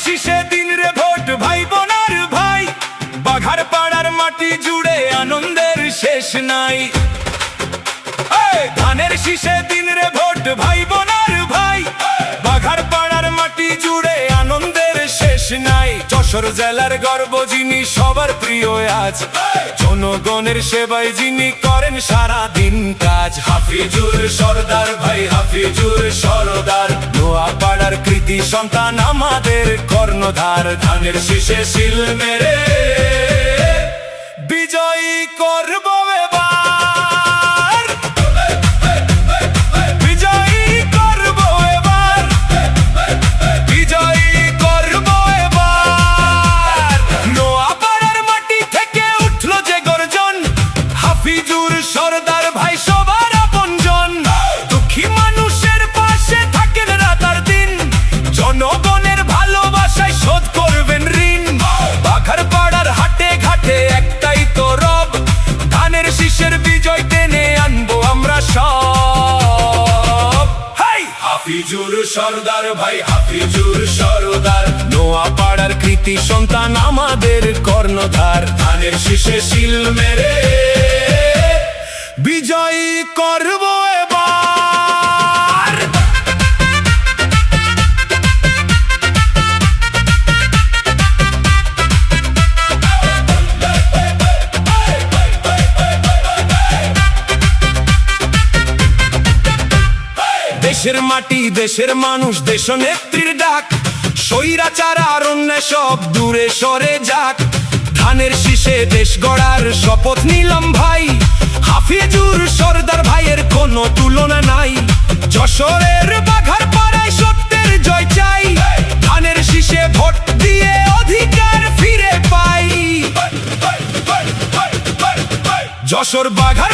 শীষে দিন রে ভোট ভাই বোনার ভাই, বাঘার পাড়ার মাটি জুড়ে আনন্দের শেষ নাই। ধানের শীষে দিন রে ভোট ভাই বোনার ভাই, বাঘার পাড়ার মাটি জুড়ে আনন্দের শেষ নাই। যশোর জেলার গর্ব যিনি সবার প্রিয় আজ, জনগণের সেবায় যিনি করেন সারা দিন কাজ। হাফিজুর সরদার ভাই হাফিজুর সরদার, নোয়াপাড়ার কৃতি সন্তান আমাদের কর্ণধার। ধানের শীষে শিল মেরে বিজয়ী করব এবার, বিজয়ী করব এবার, বিজয়ী করব এবার। নোয়াপাড়ার মাটি থেকে উঠলো যে গর্জন, হাফিজুর সরদার ভাই সবার আপনজন। দুঃখী মানুষের পাশে থাকেন রাত আর দিন, জনগণের ভালোবাসায় শোধ করবেন ঋণ। বাঘার পাড়ার হাটে ঘাটে একটাই তো রব, ধানের শীষের বিজয় টেনে আনবো আমরা সব। হাই হাফিজুর সরদার ভাই হাফিজুর সরদার, নোয়াপাড়ার কৃতি সন্তান আমাদের কর্ণধার। ধানের শীষে শিল মেরে বিজয়ী করব এবার। দেশের মাটি দেশের মানুষ দেশ নেত্রীর ডাক, স্বৈরাচার আর অন্যায় সব দূরে সরে যাক। ধানের শীষে দেশ গড়ার শপথ নিলাম ভাই, হাফিজুর সরদার ভাইয়ের কোনো তুলনা নাই। যশোরের বাঘার পাড়ায় সত্যের জয় চাই, ধানের শীষে ভোট দিয়ে অধিকার ফিরে পাই। যশোর বাঘার